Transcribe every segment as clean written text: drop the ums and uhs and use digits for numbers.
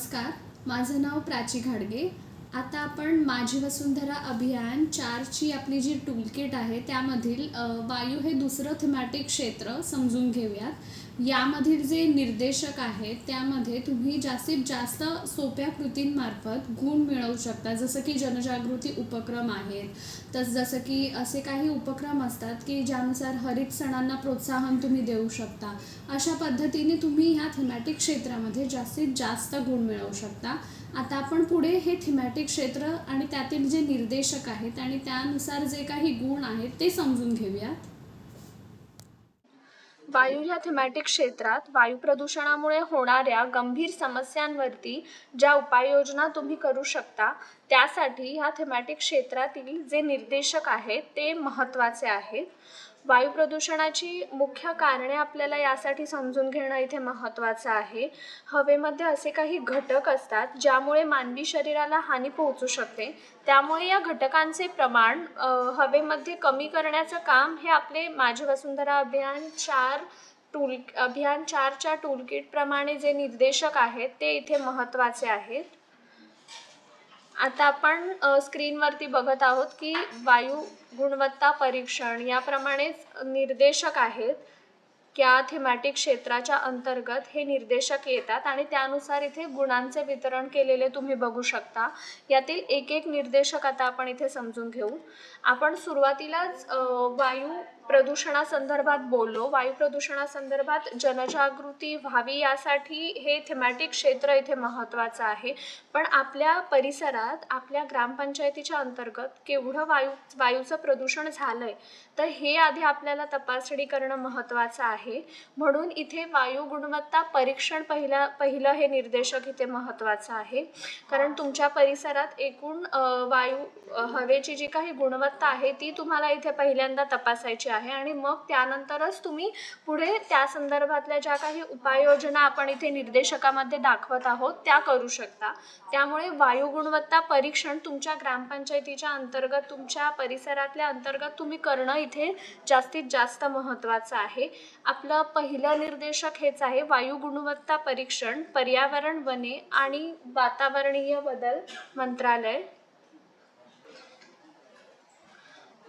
नमस्कार, माझं नाव प्राची घाडगे. आता आपण माझी वसुंधरा अभियान 4ची आपली जी टूलकिट आहे त्यामधील वायू हे दुसरं थीमॅटिक क्षेत्र समजून घेऊयात. यामधील जे निर्देशक आहेत त्यामध्ये तुम्ही जास्तीत जास्त सोप्या कृतींमार्फत गुण मिळवू शकता. जसं की जनजागृती उपक्रम आहेत, तर जसं की असे काही उपक्रम असतात की ज्यानुसार हरित सणांना प्रोत्साहन तुम्ही देऊ शकता. अशा पद्धतीने तुम्ही ह्या थीमॅटिक क्षेत्रामध्ये जास्तीत जास्त गुण मिळवू शकता. आता आपण पुढे हे थीमॅटिक क्षेत्र आणि त्यातील जे निर्देशक आहेत आणि त्यानुसार जे काही गुण आहेत ते समजून घेऊयात. वायू या थीमॅटिक क्षेत्रात वायू प्रदूषणामुळे होणाऱ्या गंभीर समस्यांवरती ज्या उपाययोजना तुम्ही करू शकता त्यासाठी ह्या थीमॅटिक क्षेत्रातील जे निर्देशक आहेत ते महत्त्वाचे आहेत. वायू प्रदूषणाची मुख्य कारणे आपल्याला यासाठी समजून घेणं इथे महत्त्वाचं आहे. हवेमध्ये असे काही घटक असतात ज्यामुळे मानवी शरीराला हानी पोहोचू शकते. त्यामुळे या घटकांचे प्रमाण हवेमध्ये कमी करण्याचं काम हे आपले माझी वसुंधरा अभियान 4च्या टूलकिटप्रमाणे जे निर्देशक आहेत ते इथे महत्त्वाचे आहेत. आता आपण स्क्रीनवरती बघत आहोत की वायू गुणवत्ता परीक्षण याप्रमाणेच निर्देशक आहेत. या थीमॅटिक क्षेत्राच्या अंतर्गत हे निर्देशक येतात आणि त्यानुसार इथे गुणांचे वितरण केलेले तुम्ही बघू शकता. यातील एक एक निर्देशक आता आपण इथे समजून घेऊ. आपण सुरुवातीलाच वायू प्रदूषणासंदर्भात बोललो. वायू प्रदूषणासंदर्भात जनजागृती व्हावी यासाठी हे थीमॅटिक क्षेत्र इथे महत्त्वाचं आहे. पण आपल्या परिसरात आपल्या ग्रामपंचायतीच्या अंतर्गत केवढं वायूचं प्रदूषण झालंय तर हे आधी आपल्याला तपासणी करणं महत्त्वाचं आहे. म्हणून इथे वायू गुणवत्ता परीक्षण पहिलं हे निर्देशक इथे महत्त्वाचं आहे. कारण तुमच्या परिसरात एकूण हवेची जी काही गुणवत्ता आहे ती तुम्हाला इथे पहिल्यांदा तपासायची आहे आणि मग त्यानंतरच तुम्ही पुढे त्या संदर्भातल्या ज्या काही उपाययोजना आपण इथे निर्देशकामध्ये दाखवत आहोत त्या करू शकता. त्यामुळे वायू गुणवत्ता परीक्षण तुमच्या ग्रामपंचायतीच्या अंतर्गत तुमच्या परिसरातल्या अंतर्गत तुम्ही करणं इथे जास्तीत जास्त महत्त्वाचं आहे. आपलं पहिलं निर्देशक हेच आहे, वायू गुणवत्ता परीक्षण, पर्यावरण, वने आणि वातावरणीय बदल मंत्रालय.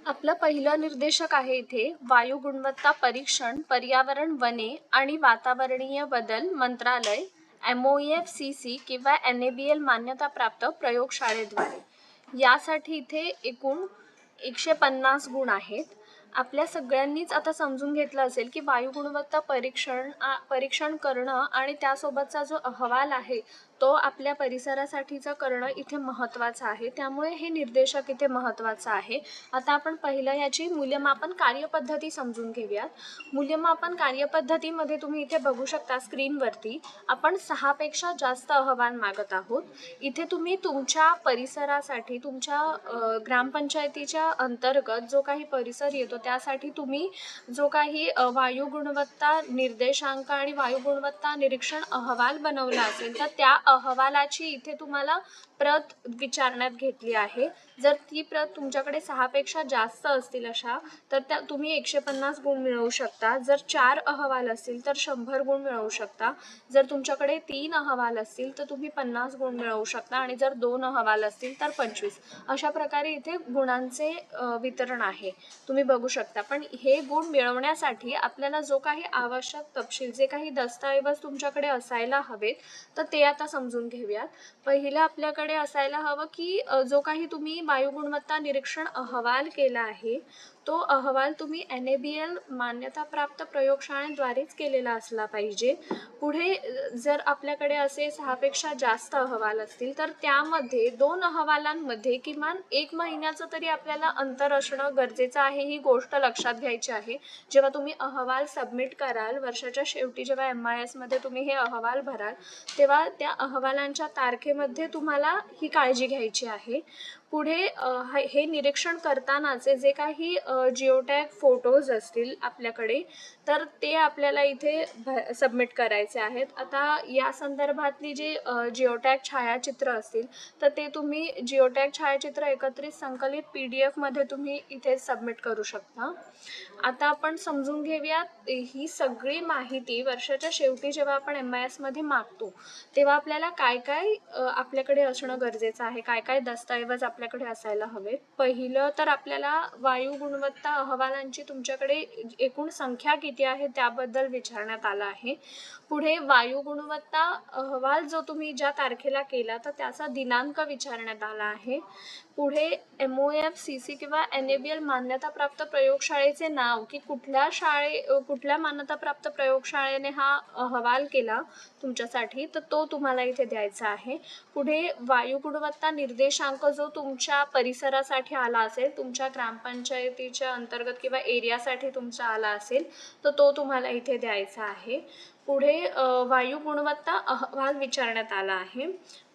आपलं पहिलं निर्देशक आहे इथे वायू गुणवत्ता परीक्षण, पर्यावरण, वने आणि वातावरणीय बदल मंत्रालय MOEFCC किंवा NABL मान्यताप्राप्त प्रयोगशाळेद्वारे. यासाठी इथे एकूण 150 गुण आहेत. आपल्या सगळ्यांनीच आता समजून घेतलं असेल की वायू गुणवत्ता परीक्षण करणं आणि त्यासोबतचा जो अहवाल आहे तो आपल्या परिसरासाठीचं करणं इथे महत्त्वाचं आहे. त्यामुळे हे निर्देशक इथे महत्त्वाचं आहे. आता आपण पहिलं याची मूल्यमापन कार्यपद्धती समजून घेऊयात. मूल्यमापन कार्यपद्धतीमध्ये तुम्ही इथे बघू शकता स्क्रीनवरती आपण 6 पेक्षा जास्त अहवाल मागत आहोत. इथे तुम्ही तुमच्या परिसरासाठी तुमच्या ग्रामपंचायतीच्या अंतर्गत जो काही परिसर येतो त्यासाठी तुम्ही जो काही वायू गुणवत्ता निर्देशांक आणि वायू गुणवत्ता निरीक्षण अहवाल बनवला असेल तर त्या अहवालाची इथे तुम्हाला प्रत विचारण्यात घेतली आहे. जर ती प्रत तुमच्याकडे 6 पेक्षा जास्त असतील अशा तर त्या तुम्ही 150 गुण मिळवू शकता. जर 4 अहवाल असतील तर 100 गुण मिळवू शकता. जर तुमच्याकडे 3 अहवाल असतील तर तुम्ही 50 गुण मिळवू शकता आणि जर 2 अहवाल असतील तर 25. अशा प्रकारे इथे गुणांचे वितरण आहे, तुम्ही बघू शकता. पण हे गुण मिळवण्यासाठी आपल्याला जो काही आवश्यक तपशील, जे काही दस्तऐवज तुमच्याकडे असायला हवेत तर ते आता समजून घेऊयात. पहिलं आपल्याकडे असायला हवं की जो काही तुम्ही वायू गुणवत्ता निरीक्षण अहवाल केला आहे तो अहवाल तुम्ही NABL मान्यताप्राप्त प्रयोगशाळेद्वारेच केलेला असला पाहिजे. पुढे जर आपल्याकडे असे 6 पेक्षा जास्त अहवाल असतील तर त्यामध्ये 2 अहवालांमध्ये किमान 1 महिन्याचं तरी आपल्याला अंतर असणं गरजेचं आहे. ही गोष्ट लक्षात घ्यायची आहे. जेव्हा तुम्ही अहवाल सबमिट कराल, वर्षाच्या शेवटी जेव्हा MIS मध्ये तुम्ही हे अहवाल भराल तेव्हा त्या अहवालांच्या तारखेमध्ये तुम्हाला ही काळजी घ्यायची आहे. पुढे हे निरीक्षण करतानाचे जे काही जिओटॅग फोटोज असतील आपल्याकडे, तर ते आपल्याला इथे सबमिट करायचे आहेत. आता या संदर्भातली जी जिओटॅग छायाचित्र असतील, तर ते तुम्ही जिओटॅग छायाचित्र एकत्रित संकलित PDF मध्ये तुम्ही इथे सबमिट करू शकता. आता आपण समजून घेऊयात ही सगळी माहिती वर्षाच्या शेवटी जेव्हा आपण MIS मध्ये मागतो, तेव्हा आपल्याला काय काय आपल्याकडे असणं गरजेचं आहे, काय काय दस्तऐवज आपल्याकडे असायला हवे. पहिलं तर आपल्याला वायू गुणवत्ता अहवालांची तुमच्याकडे एकूण संख्या किती आहे त्याबद्दल विचारण्यात आलं आहे. पुढे वायू गुणवत्ता अहवाल जो तुम्ही ज्या तारखेला केला तर त्याचा दिनांक विचारण्यात आला आहे. पुढे MOF-CC किंवा NABL मान्यताप्राप्त प्रयोगशाळेचे नाव की कुठल्या मान्यताप्राप्त प्रयोगशाळेने हा अहवाल केला तुमच्यासाठी, तर तो तुम्हाला इथे द्यायचा आहे. पुढे वायू गुणवत्ता निर्देशांक जो तुमच्या परिसरासाठी आला असेल, तुमच्या ग्रामपंचायतीच्या अंतर्गत किंवा एरियासाठी तुमचा आला असेल, तर तो तुम्हाला इथे द्यायचा आहे. पुढे वायू गुणवत्ता अहवाल विचारण्यात आला आहे.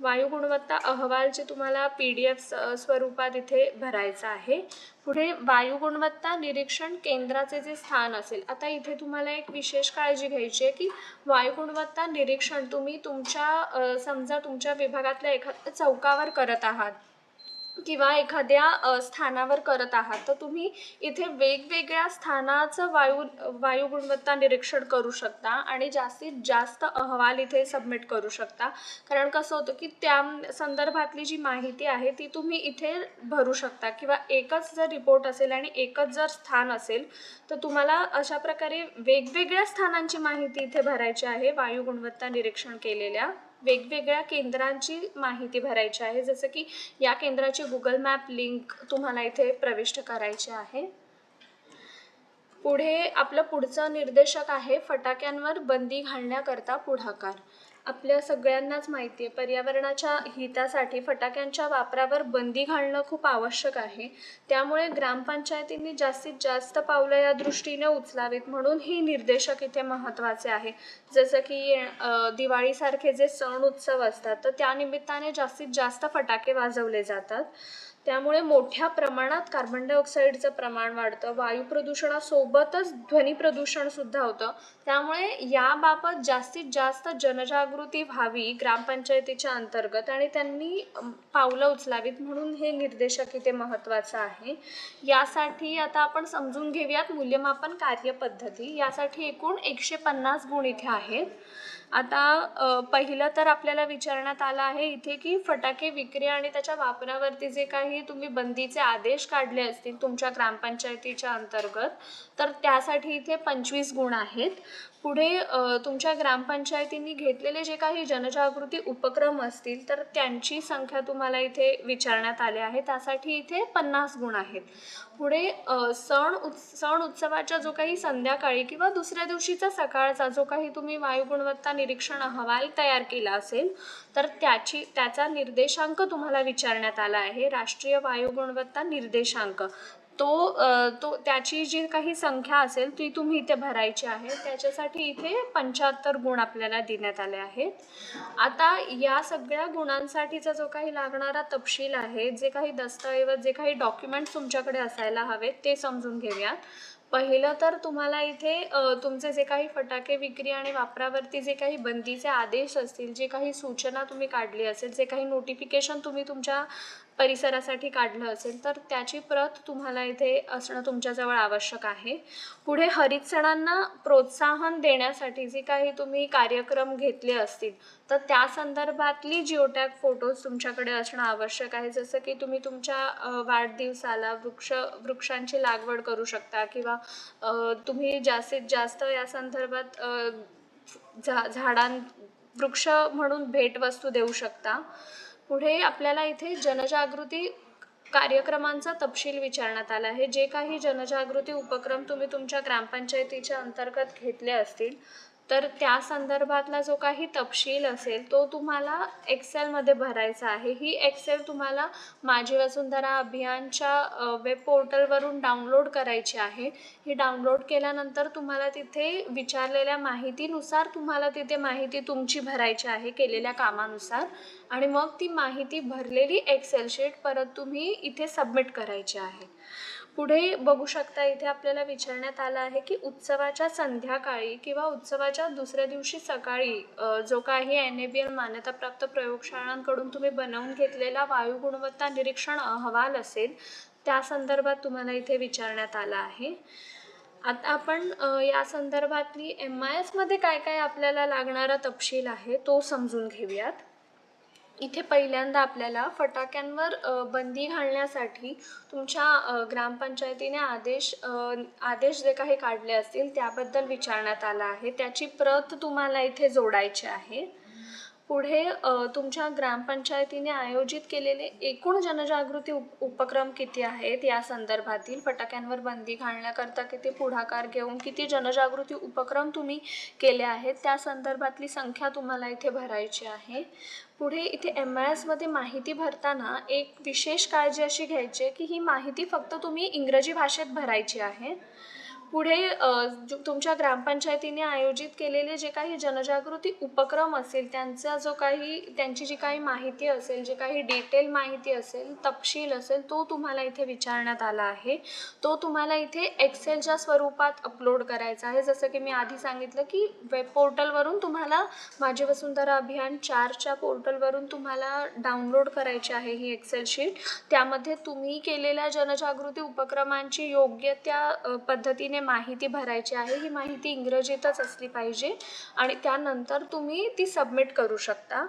वायू गुणवत्ता अहवाल जे तुम्हाला PDF स्वरूपात इथे भरायचा आहे. पुढे वायू गुणवत्ता निरीक्षण केंद्राचे जे स्थान असेल, आता इथे तुम्हाला एक विशेष काळजी घ्यायची आहे की वायू गुणवत्ता निरीक्षण तुम्ही तुमच्या समजा तुमच्या विभागातल्या एखाद्या चौकावर करत आहात किंवा एखाद्या स्थानावर करत आहात, तर तुम्ही इथे वेगवेगळ्या स्थानाचं वायू गुणवत्ता निरीक्षण करू शकता आणि जास्तीत जास्त अहवाल इथे सबमिट करू शकता. कारण कसं होतं की त्या संदर्भातली जी माहिती आहे ती तुम्ही इथे भरू शकता किंवा एकच जर रिपोर्ट असेल आणि एकच जर स्थान असेल, तर तुम्हाला अशा प्रकारे वेगवेगळ्या स्थानांची माहिती इथे भरायची आहे. वायू गुणवत्ता निरीक्षण केलेल्या वेगवेगळ्या केंद्रांची माहिती भरायची आहे. जसं की या केंद्राची गुगल मॅप लिंक तुम्हाला इथे प्रविष्ट करायची आहे. पुढे आपलं पुढचं निर्देशक आहे फटाक्यांवर बंदी घालण्याकरता पुढाकार. आपल्या सगळ्यांनाच माहिती आहे पर्यावरणाच्या हितासाठी फटाक्यांच्या वापरावर बंदी घालणं खूप आवश्यक आहे. त्यामुळे ग्रामपंचायतींनी जास्तीत जास्त पावलं या दृष्टीने उचलावीत म्हणून ही निर्देशक इथे महत्त्वाचे आहे. जसं की दिवाळीसारखे जे सण उत्सव असतात, तर त्यानिमित्ताने जास्तीत जास्त फटाके वाजवले जातात. त्यामुळे मोठ्या प्रमाणात कार्बन डायऑक्साईडचं प्रमाण वाढतं. वायू प्रदूषणासोबतच ध्वनी प्रदूषण सुद्धा होतं. त्यामुळे याबाबत जास्तीत जास्त जनजागृती व्हावी ग्रामपंचायतीच्या अंतर्गत आणि त्यांनी पावलं उचलावीत म्हणून हे निर्देशक इथे महत्त्वाचं आहे. यासाठी आता आपण समजून घेऊयात मूल्यमापन कार्यपद्धती. यासाठी एकूण 150 गुण इथे आहेत. आता पहिलं तर आपल्याला विचारण्यात आलं आहे इथे की फटाके विक्री आणि त्याच्या वापरावरती जे काही तुम्ही बंदीचे आदेश काढले असतील तुमच्या ग्रामपंचायतीच्या अंतर्गत, तर त्यासाठी इथे 25 गुण आहेत. पुढे तुमच्या ग्रामपंचायतींनी घेतलेले जे काही जनजागृती उपक्रम असतील, तर त्यांची संख्या तुम्हाला इथे विचारण्यात आली आहे. त्यासाठी इथे 50 गुण आहेत. पुढे सण उत्सवाच्या जो काही संध्याकाळी किंवा दुसऱ्या दिवशीचा सकाळचा जो काही तुम्ही वायू गुणवत्ता निरीक्षण अहवाल तयार केला असेल, तर त्याचा निर्देशांक तुम्हाला विचारण्यात आला आहे. राष्ट्रीय वायू गुणवत्ता निर्देशांक त्याची जी काही संख्या असेल ती तुम्ही इथे भरायची आहे. त्याच्यासाठी इथे 75 गुण आपल्याला देण्यात आले आहेत. आता या सगळ्या गुणांसाठीचा जो काही लागणारा तपशील आहे, जे काही दस्तऐवज, जे काही डॉक्युमेंट्स तुमच्याकडे असायला हवेत ते समजून घेऊयात. पहिलं तर तुम्हाला इथे तुमचे जे काही फटाके विक्री आणि वापरावरती जे काही बंदीचे आदेश असतील, जे काही सूचना तुम्ही काढली असेल, जे काही नोटिफिकेशन तुम्ही तुमच्या परिसरासाठी काढलं असेल, तर त्याची प्रत तुम्हाला इथे असणं तुमच्याजवळ आवश्यक आहे. पुढे हरित सणांना प्रोत्साहन देण्यासाठी जे काही तुम्ही कार्यक्रम घेतले असतील, तर त्या संदर्भातली जिओटॅग फोटोज तुमच्याकडे असणं आवश्यक आहे. जसं की तुम्ही तुमच्या वाढदिवसाला वृक्षांची लागवड करू शकता किंवा तुम्ही जास्तीत जास्त या संदर्भात वृक्ष म्हणून भेटवस्तू देऊ शकता. पुढे आपल्याला इथे जनजागृती कार्यक्रमांचा तपशील विचारण्यात आला आहे. जे काही जनजागृती उपक्रम तुम्ही तुमच्या ग्रामपंचायतीच्या अंतर्गत घेतले असतील, तर त्या संदर्भातला जो काही तपशील असेल तो तुम्हाला एक्सेलमध्ये भरायचा आहे. ही एक्सेल तुम्हाला माझी वसुंधरा अभियानच्या वेब पोर्टलवरून डाउनलोड करायची आहे. ही डाउनलोड केल्यानंतर तुम्हाला तिथे विचारलेल्या माहितीनुसार तुम्हाला तिथे माहिती तुमची भरायची आहे केलेल्या कामानुसार, आणि मग ती माहिती भरलेली एक्सेल शीट परत तुम्ही इथे सबमिट करायची आहे. पुढे बघू शकता, इथे आपल्याला विचारण्यात आलं आहे की उत्सवाच्या संध्याकाळी किंवा उत्सवाच्या दुसऱ्या दिवशी सकाळी जो काही NABL मान्यताप्राप्त प्रयोगशाळांकडून तुम्ही बनवून घेतलेला वायू गुणवत्ता निरीक्षण अहवाल असेल त्या संदर्भात तुम्हाला इथे विचारण्यात आलं आहे. आता आपण या संदर्भातली MIS मध्ये काय काय आपल्याला लागणारा तपशील आहे तो समजून घेऊयात. इथे पहिल्यांदा आपल्याला फटाक्यांवर बंदी घालण्यासाठी तुमच्या ग्रामपंचायतीने आदेश जे काही काढले असतील त्याबद्दल विचारण्यात आलं आहे. त्याची प्रत तुम्हाला इथे जोडायची आहे. पुढे तुमच्या ग्रामपंचायतीने आयोजित केलेले एकूण जनजागृती उपक्रम किती आहेत या संदर्भातील, फटाक्यांवर बंदी घालण्याकरता किती पुढाकार घेऊन किती जनजागृती उपक्रम तुम्ही केले आहेत त्या संदर्भातली संख्या तुम्हाला इथे भरायची आहे. पुढे इथे MIS मध्ये माहिती भरताना एक विशेष काळजी अशी घ्यायची आहे की ही माहिती फक्त तुम्ही इंग्रजी भाषेत भरायची आहे. पुढे तुमच्या ग्रामपंचायतीने आयोजित केलेले जे काही जनजागृती उपक्रम असेल त्यांची जी काही माहिती असेल, जे काही डिटेल माहिती असेल, तपशील असेल तो तुम्हाला इथे विचारण्यात आला आहे. तो तुम्हाला इथे एक्सेलच्या स्वरूपात अपलोड करायचा आहे. जसं की मी आधी सांगितलं की वेब पोर्टलवरून तुम्हाला माझी वसुंधरा अभियान 4च्या पोर्टलवरून तुम्हाला डाउनलोड करायची आहे ही एक्सेल शीट. त्यामध्ये तुम्ही केलेल्या जनजागृती उपक्रमांची योग्य त्या पद्धतीने माहिती भरायची आहे. ही माहिती इंग्रजीतच असली पाहिजे आणि त्यानंतर तुम्ही ती सबमिट करू शकता.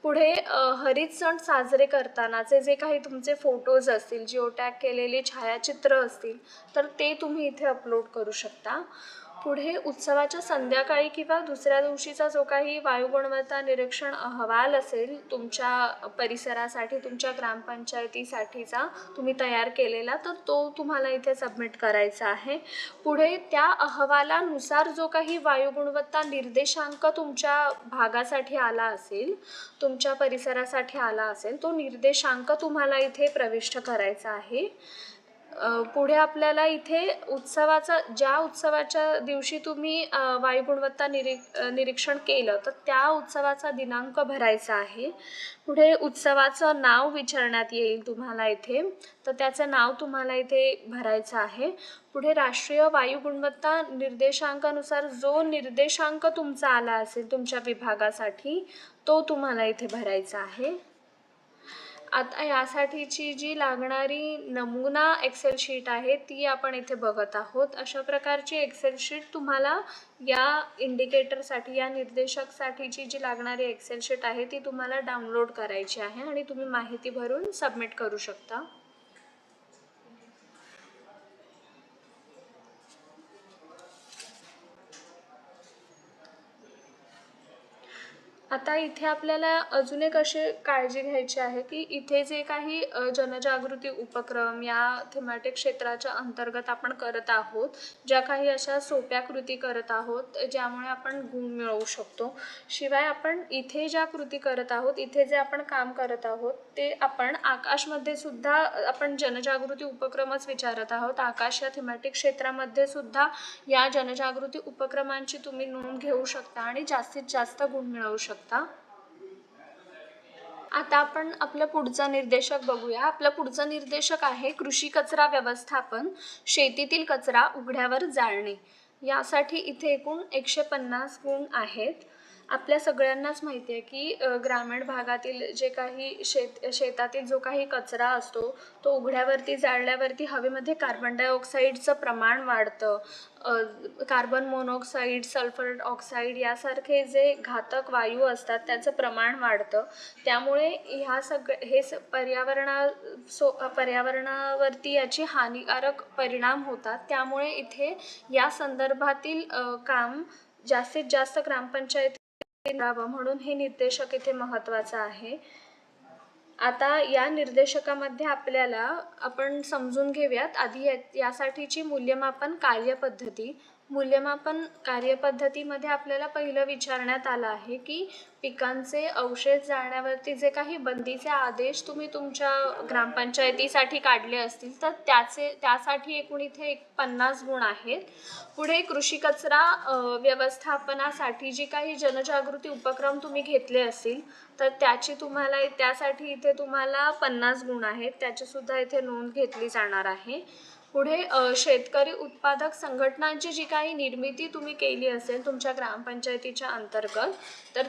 पुढे हरित सण साजरे करतानाचे जे काही तुमचे फोटोज असतील, जिओ टॅग केलेले छायाचित्र असतील तर ते तुम्ही इथे अपलोड करू शकता. पुढे उत्सवाच्या संध्याकाळी किंवा दुसऱ्या दिवशीचा जो काही वायू गुणवत्ता निरीक्षण अहवाल असेल तुमच्या परिसरासाठी, तुमच्या ग्रामपंचायतीसाठीचा तुम्ही तयार केलेला, तर तो तुम्हाला इथे सबमिट करायचा आहे. पुढे त्या अहवालानुसार जो काही वायू गुणवत्ता निर्देशांक तुमच्या भागासाठी आला असेल, तुमच्या परिसरासाठी आला असेल, तो निर्देशांक तुम्हाला इथे प्रविष्ट करायचा आहे. पुढे आपल्याला इथे ज्या उत्सवाच्या दिवशी तुम्ही वायू गुणवत्ता निरीक्षण केलं तर त्या उत्सवाचा दिनांक भरायचा आहे. पुढे उत्सवाचं नाव विचारण्यात येईल तुम्हाला इथे, तर त्याचं नाव तुम्हाला इथे भरायचं आहे. पुढे राष्ट्रीय वायू गुणवत्ता निर्देशांकानुसार जो निर्देशांक तुमचा आला असेल तुमच्या विभागासाठी तो तुम्हाला इथे भरायचा आहे. आता यासाठीची जी लागणारी नमुना एक्सेल शीट आहे ती आपण इथे बघत आहोत. अशा प्रकारची एक्सेल शीट तुम्हाला या इंडिकेटरसाठी, या निर्देशकसाठीची जी लागणारी एक्सेल शीट आहे ती तुम्हाला डाउनलोड करायची आहे आणि तुम्ही माहिती भरून सबमिट करू शकता. आता इथे आपल्याला अजून एक अशी काळजी घ्यायची आहे की इथे जे काही जनजागृती उपक्रम या थीमॅटिक क्षेत्राच्या अंतर्गत आपण करत आहोत, ज्या काही अशा सोप्या कृती करत आहोत ज्यामुळे आपण गुण मिळवू शकतो. शिवाय आपण इथे ज्या कृती करत आहोत, इथे जे आपण काम करत आहोत ते आपण आकाशमध्ये सुद्धा आपण जनजागृती उपक्रमच विचारत आहोत. आकाश या थीमॅटिक क्षेत्रामध्ये सुद्धा या जनजागृती उपक्रमांची तुम्ही नोंद घेऊ शकता आणि जास्तीत जास्त गुण मिळवू शकता. आता आपण आपलं पुढचं निर्देशक बघूया. आपलं पुढचं निर्देशक आहे कृषी कचरा व्यवस्थापन, शेतीतील कचरा उघड्यावर जाळणे. यासाठी इथे एकूण 150 गुण आहेत. आपल्या सगळ्यांनाच माहिती आहे की ग्रामीण भागातील जे काही शेतातील जो काही कचरा असतो तो उघड्यावरती जाळल्यावरती हवेमध्ये कार्बन डायऑक्साईडचं प्रमाण वाढतं. कार्बन मोनॉक्साईड, सल्फर ऑक्साईड यासारखे जे घातक वायू असतात त्याचं प्रमाण वाढतं. त्यामुळे पर्यावरणावरती याची हानिकारक परिणाम होतात. त्यामुळे इथे या संदर्भातील काम जास्तीत जास्त ग्रामपंचायत म्हणून हे निर्देशक इथे महत्त्वाचं आहे. आता या निर्देशकामध्ये आपण समजून घेऊयात आधी यासाठीची मूल्यमापन कार्यपद्धती. मूल्यमापन कार्यपद्धतीमध्ये आपल्याला पहिलं विचारण्यात आलं आहे की पिकांचे अवशेष जाळण्यावरती जे काही बंदीचे आदेश तुम्ही तुमच्या ग्रामपंचायतीसाठी काढले असतील तर त्यासाठी एकूण इथे 50 गुण आहेत. पुढे कृषी कचरा व्यवस्थापनासाठी जी काही जनजागृती उपक्रम तुम्ही घेतले असतील तर त्यासाठी इथे तुम्हाला 50 गुण आहेत, त्याचीसुद्धा इथे नोंद घेतली जाणार आहे. पुढे शेतकरी उत्पादक संघटनांची जी काही निर्मिती तुम्ही केली असेल तुमच्या ग्रामपंचायतीच्या अंतर्गत तर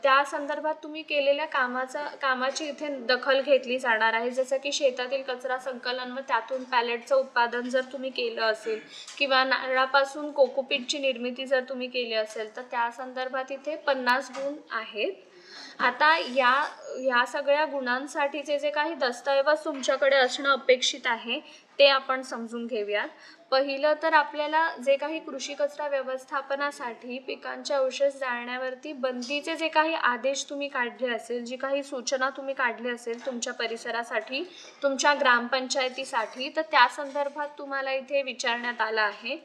त्या संदर्भात तुम्ही केलेल्या कामाची इथे दखल घेतली जाणार आहे. जसं की शेतातील कचरा संकलन व त्यातून पॅलेटचं उत्पादन जर तुम्ही केलं असेल किंवा नारळापासून कोकोपीटची निर्मिती जर तुम्ही केली असेल तर त्या संदर्भात इथे 50 गुण आहेत. आता या सगळ्या गुणांसाठीचे जे काही दस्तऐवज तुमच्याकडे असणं अपेक्षित आहे ते आपण समजून घेऊयात. पहिलं तर आपल्याला जे काही कृषी कचरा व्यवस्थापनासाठी पिकांचे अवशेष जाळण्यावरती बंदीचे जे काही आदेश तुम्ही काढले असेल, जी काही सूचना तुम्ही काढली असेल तुमच्या परिसरासाठी, तुमच्या ग्रामपंचायतीसाठी, तर त्या संदर्भात तुम्हाला इथे विचारण्यात आलं आहे.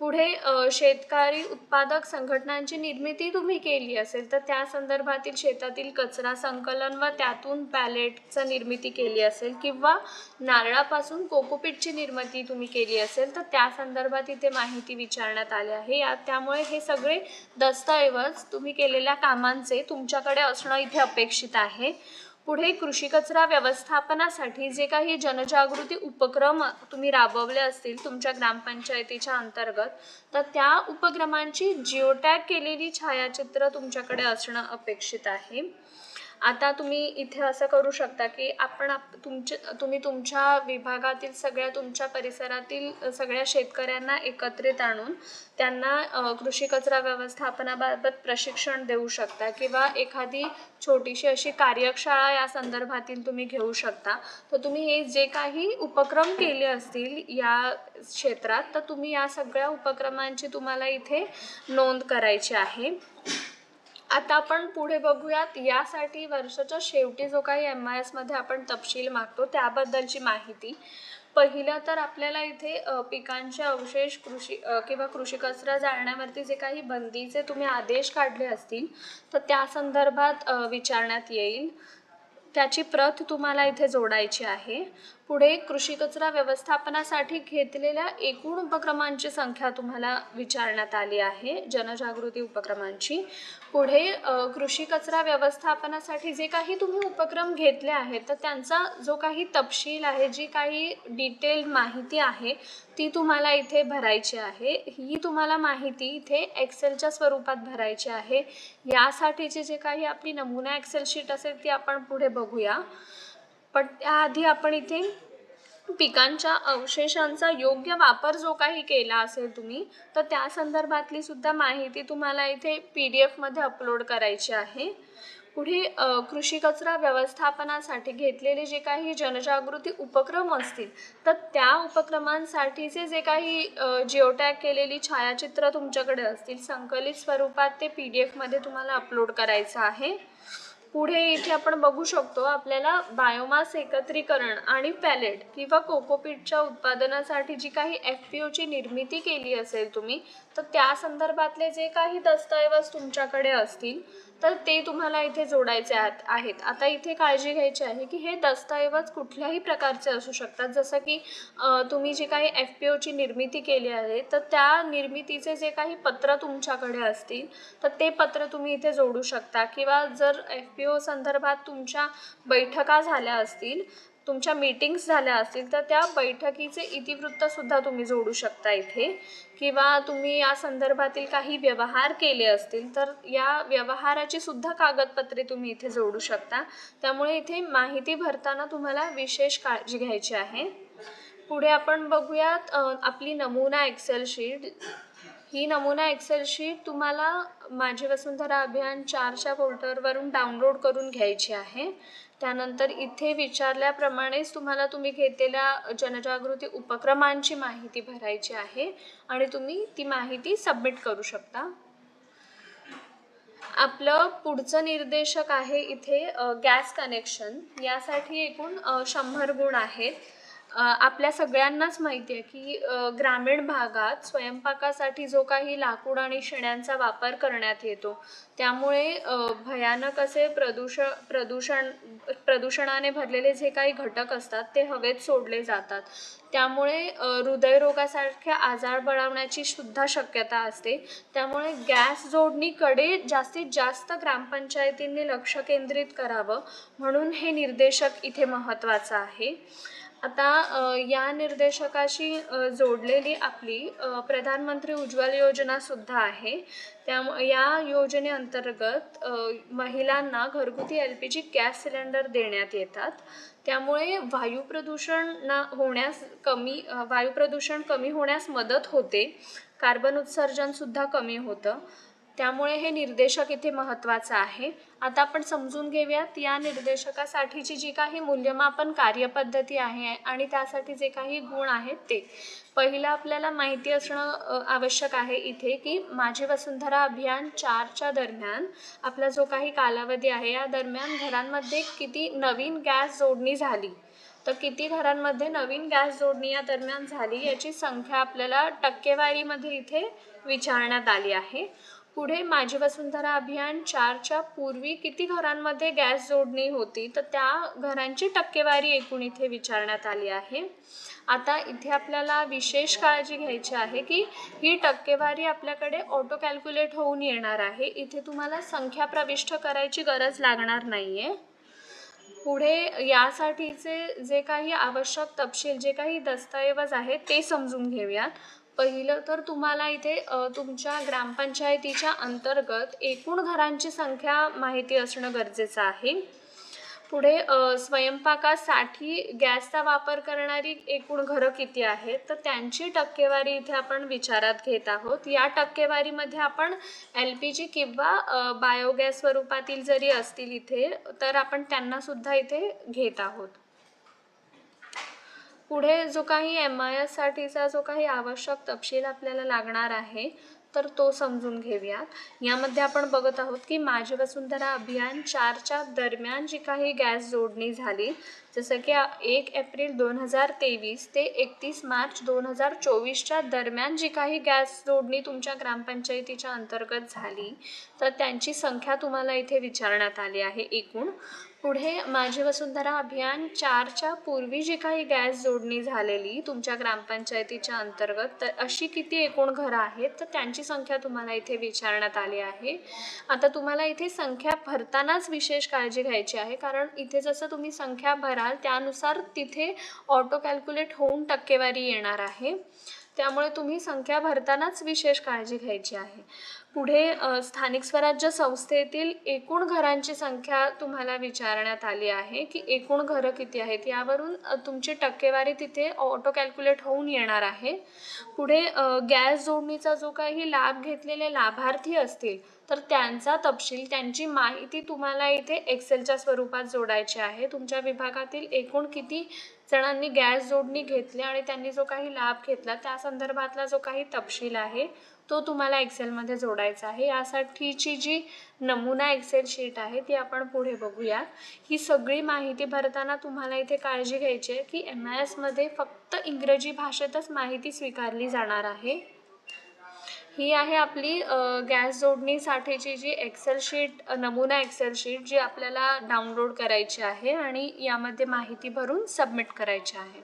पुढे शेतकरी उत्पादक संघटनांची निर्मिती तुम्ही केली असेल तर त्या संदर्भातील शेतातील कचरा संकलन व त्यातून पॅलेटचं निर्मिती केली असेल किंवा नारळापासून कोकोपीटची निर्मिती तुम्ही केली असेल तर त्या संदर्भात इथे माहिती विचारण्यात आली आहे. त्यामुळे हे सगळे दस्तऐवज तुम्ही केलेल्या कामांचे तुमच्याकडे असणं इथे अपेक्षित आहे. पुढे कृषी कचरा व्यवस्थापनासाठी जे काही जनजागृती उपक्रम तुम्ही राबवले असतील तुमच्या ग्रामपंचायतीच्या अंतर्गत तर त्या उपक्रमांची जिओटॅग केलेली छायाचित्र तुमच्याकडे असणं अपेक्षित आहे. आता तुम्ही इथे असं करू शकता की तुम्ही तुमच्या विभागातील तुमच्या परिसरातील सगळ्या शेतकऱ्यांना एकत्रित आणून त्यांना कृषी कचरा व्यवस्थापनाबाबत प्रशिक्षण देऊ शकता किंवा एखादी छोटीशी अशी कार्यशाळा या संदर्भातील तुम्ही घेऊ शकता. तर तुम्ही हे जे काही उपक्रम केले असतील या क्षेत्रात तर तुम्ही या सगळ्या उपक्रमांची तुम्हाला इथे नोंद करायची आहे. आता आपण पुढे बघूयात यासाठी वर्षाच्या शेवटी जो काही MIS मध्ये आपण तपशील मागतो त्याबद्दलची माहिती. पहिलं तर आपल्याला इथे पिकांचे अवशेष किंवा कृषी कचरा जाळण्यावरती जे काही बंदीचे तुम्ही आदेश काढले असतील तर त्या संदर्भात विचारण्यात येईल. त्याची प्रत तुम्हाला इथे जोडायची आहे. पुढे कृषी कचरा व्यवस्थापनासाठी घेतलेल्या एकूण उपक्रमांची संख्या तुम्हाला विचारण्यात आली आहे, जनजागृती उपक्रमांची. पुढे कृषी कचरा व्यवस्थापनासाठी जे काही तुम्ही उपक्रम घेतले आहेत तर त्यांचा जो काही तपशील आहे, जी काही डिटेल माहिती आहे ती तुम्हाला इथे भरायची आहे. ही तुम्हाला माहिती इथे एक्सेलच्या स्वरूपात भरायची आहे. यासाठीची जे काही आपली नमुना एक्सेल शीट असेल ती आपण पुढे बघूया. पण त्याआधी आपण इथे पिकांच्या अवशेषांचा योग्य वापर जो काही केला असेल तुम्ही तर त्या संदर्भातली सुद्धा माहिती तुम्हाला इथे PDF मध्ये अपलोड करायची आहे. पुढे कृषी कचरा व्यवस्थापनासाठी घेतलेले जे काही जनजागृती उपक्रम असतील तर त्या उपक्रमांसाठीचे जे काही जिओटॅग केलेली छायाचित्र तुमच्याकडे असतील संकलित स्वरूपात ते PDF मध्ये तुम्हाला अपलोड करायचं आहे. पुढे इथे आपण बघू शकतो आपल्याला बायोमास एकत्रीकरण आणि पॅलेट किंवा कोकोपीटच्या उत्पादनासाठी जी काही FPOची निर्मिती केली असेल तुम्ही तर त्या संदर्भातले जे काही दस्तऐवज तुमच्याकडे असतील तर ते तुम्हाला इथे जोडायचे आहेत. आता इथे काळजी घ्यायची आहे की हे दस्तऐवज कुठल्याही प्रकारचे असू शकतात. जसं की तुम्ही जी काही FPOची निर्मिती केली आहे तर त्या निर्मितीचे जे काही पत्र तुमच्याकडे असतील तर ते पत्र तुम्ही इथे जोडू शकता किंवा जर FPO संदर्भात तुमच्या बैठका झाल्या असतील, तुमच्या मीटिंग्स झाल्या असतील तर त्या बैठकीचे इतिवृत्तसुद्धा तुम्ही जोडू शकता इथे किंवा तुम्ही या संदर्भातील काही व्यवहार केले असतील तर या व्यवहाराची सुद्धा कागदपत्रे तुम्ही इथे जोडू शकता. त्यामुळे इथे माहिती भरताना तुम्हाला विशेष काळजी घ्यायची आहे. पुढे आपण बघूयात आपली नमुना एक्सेल शीट. ही नमुना एक्सेल शीट तुम्हाला माझी वसुंधरा अभियान 4च्या पोर्टलवरून डाउनलोड करून घ्यायची आहे. त्यानंतर इथे विचारल्याप्रमाणेच तुम्ही घेतलेल्या जनजागृती उपक्रमांची माहिती भरायची आहे आणि तुम्ही ती माहिती सबमिट करू शकता. आपलं पुढचं निर्देशक आहे इथे गॅस कनेक्शन. यासाठी एकूण 100 गुण आहेत. आपल्या सगळ्यांनाच माहिती आहे की ग्रामीण भागात स्वयंपाकासाठी जो काही लाकूड आणि शिण्यांचा वापर करण्यात येतो त्यामुळे भयानक असे प्रदूषणाने भरलेले जे काही घटक असतात ते हवेत सोडले जातात. त्यामुळे हृदयरोगासारख्या आजार बळावण्याची सुद्धा शक्यता असते. त्यामुळे गॅस जोडणीकडे जास्तीत जास्त ग्रामपंचायतींनी लक्ष केंद्रित करावं, म्हणून हे निर्देशक इथे महत्त्वाचं आहे. आता या निर्देशकाशी जोडलेली आपली प्रधानमंत्री उज्ज्वल योजनासुद्धा आहे. या योजनेअंतर्गत महिलांना घरगुती LPG गॅस सिलेंडर देण्यात येतात. त्यामुळे वायू प्रदूषण कमी होण्यास मदत होते. कार्बन उत्सर्जनसुद्धा कमी होतं. त्यामुळे हे निर्देशक इथे महत्त्वाचं आहे. आता आपण समजून घेऊयात या निर्देशकासाठीची जी काही मूल्यमापन कार्यपद्धती आहे आणि त्यासाठी जे काही गुण आहेत ते. पहिलं आपल्याला माहिती असणं आवश्यक आहे इथे की माझी वसुंधरा अभियान 4च्या दरम्यान आपला जो काही कालावधी आहे या दरम्यान घरांमध्ये किती नवीन गॅस जोडणी झाली, तर किती घरांमध्ये नवीन गॅस जोडणी या दरम्यान झाली याची संख्या आपल्याला टक्केवारीमध्ये इथे विचारण्यात आली आहे. पुढे माझी वसुंधरा अभियान 4च्या पूर्वी किती घरांमध्ये गॅस जोडणी होती, तर त्या घरांची टक्केवारी एकूण इथे विचारण्यात आली आहे. आता इथे आपल्याला विशेष काळजी घ्यायची आहे की ही टक्केवारी आपल्याकडे ऑटो कॅल्क्युलेट होऊन येणार आहे. इथे तुम्हाला संख्या प्रविष्ट करायची गरज लागणार नाही आहे. पुढे यासाठीचे जे काही आवश्यक तपशील, जे काही दस्तऐवज आहेत ते समजून घेऊयात. पहिलं तर तुम्हाला इथे तुमच्या ग्रामपंचायतीच्या अंतर्गत एकूण घरांची संख्या माहिती असणं गरजेचं आहे. पुढे स्वयंपाकासाठी गॅसचा वापर करणारी एकूण घरं किती आहेत, तर त्यांची टक्केवारी इथे आपण विचारात घेत आहोत. या टक्केवारीमध्ये आपण LPG किंवा बायोगॅस स्वरूपातील जरी असतील इथे, तर आपण त्यांनासुद्धा इथे घेत आहोत. पुढे जो काही MIS साठीचा जो काही आवश्यक तपशील आपल्याला लागणार आहे तर तो समजून घेऊयात. यामध्ये आपण बघत आहोत की माझी वसुंधरा अभियान 4च्या दरम्यान जी काही गॅस जोडणी झाली, जसं की 1 एप्रिल 2023 ते 31 मार्च 2024च्या दरम्यान जी काही गॅस जोडणी तुमच्या ग्रामपंचायतीच्या अंतर्गत झाली, तर त्यांची संख्या तुम्हाला इथे विचारण्यात आली आहे एकूण. पुढे माझी वसुंधरा अभियान 4च्या पूर्वी जी काही गॅस जोडणी झालेली तुमच्या ग्रामपंचायतीच्या अंतर्गत, तर अशी किती एकूण घरं आहेत, तर त्यांची संख्या तुम्हाला इथे विचारण्यात आली आहे. आता तुम्हाला इथे संख्या भरतानाच विशेष काळजी घ्यायची आहे, कारण इथे जसं तुम्ही संख्या भराल त्यानुसार तिथे ऑटो कॅल्क्युलेट होऊन टक्केवारी येणार आहे. त्यामुळे तुम्ही संख्या भरतानाच विशेष काळजी घ्यायची आहे. पुढे स्थानिक स्वराज्य संस्थेतील एकूण घरांची संख्या तुम्हाला विचारण्यात आली आहे की एकूण घरं किती आहेत. यावरून तुमची टक्केवारी तिथे ऑटो कॅल्क्युलेट होऊन येणार आहे. पुढे गॅस जोडणीचा जो काही लाभ घेतलेले लाभार्थी असतील तर त्यांचा तपशील, त्यांची माहिती तुम्हाला इथे एक्सेलच्या स्वरूपात जोडायची आहे. तुमच्या विभागातील एकूण किती जणांनी गॅस जोडणी घेतली आणि त्यांनी जो काही लाभ घेतला त्या संदर्भातला जो काही तपशील आहे तो तुम्हाला एक्सेलमध्ये जोडायचा आहे. यासाठीची जी नमुना एक्सेल शीट आहे ती आपण पुढे बघूया. ही सगळी माहिती भरताना तुम्हाला इथे काळजी घ्यायची आहे की MIS मध्ये फक्त इंग्रजी भाषेतच माहिती स्वीकारली जाणार आहे. ही आहे आपली गॅस जोडणीसाठीची जी एक्सेल शीट, नमुना एक्सेल शीट जी आपल्याला डाउनलोड करायची आहे आणि यामध्ये माहिती भरून सबमिट करायची आहे.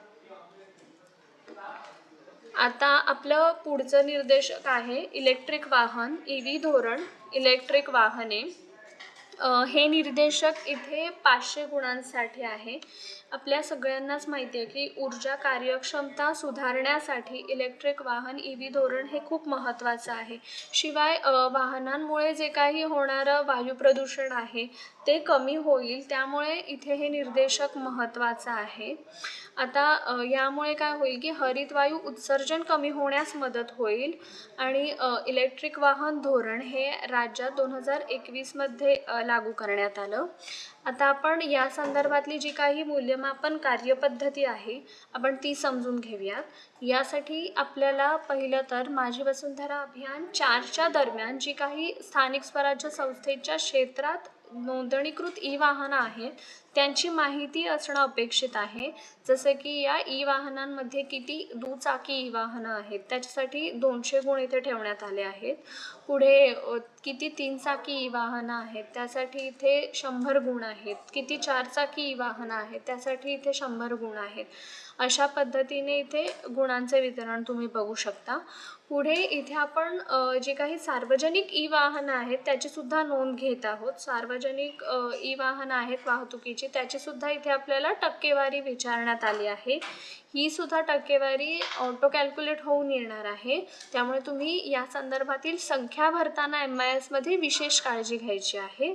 आता आपलं पुढचं निर्देशक आहे इलेक्ट्रिक वाहन, EV धोरण, इलेक्ट्रिक वाहने. हे निर्देशक इथे 500 गुणांसाठी आहे. आपल्या सगळ्यांनाच माहिती आहे की ऊर्जा कार्यक्षमता सुधारण्यासाठी इलेक्ट्रिक वाहन EV धोरण हे खूप महत्त्वाचं आहे. शिवाय वाहनांमुळे जे काही होणारं वायू प्रदूषण आहे ते कमी होईल, त्यामुळे इथे हे निर्देशक महत्त्वाचं आहे. आता यामुळे काय होईल की हरितवायू उत्सर्जन कमी होण्यास मदत होईल आणि इलेक्ट्रिक वाहन धोरण हे राज्यात 2021मध्ये लागू करण्यात आलं. आता आपण या संदर्भातली जी काही मूल्यमापन कार्यपद्धती आहे आपण ती समजून घेऊयात. यासाठी आपल्याला पहिलं तर माझी वसुंधरा अभियान 4च्या दरम्यान जी काही स्थानिक स्वराज्य संस्थेच्या क्षेत्रात नोंदणीकृत ई वाहनं आहेत त्यांची माहिती असणं अपेक्षित आहे. जसं की या ई वाहनांमध्ये किती दुचाकी ई वाहनं आहेत त्याच्यासाठी 200 गुण इथे ठेवण्यात आले आहेत. पुढे किती 3 चाकी ई वाहनं आहेत त्यासाठी इथे 100 गुण आहेत. किती 4 चाकी ई वाहनं आहेत त्यासाठी इथे 100 गुण आहेत. अशा पद्धतीने इथे गुणांचे वितरण तुम्ही बघू शकता. पुढे इथे आपण जे काही सार्वजनिक ई वाहनं आहेत त्याची सुद्धा नोंद घेत आहोत. सार्वजनिक ई वाहनं आहेत वाहतुकीची त्याची सुद्धा इथे आपल्याला टक्केवारी विचारण्यात आली आहे. ही सुद्धा टक्केवारी ऑटो कॅल्क्युलेट होऊन येणार आहे. त्यामुळे तुम्ही या संदर्भातील संख्या भरताना MIS मध्ये विशेष काळजी घ्यायची आहे.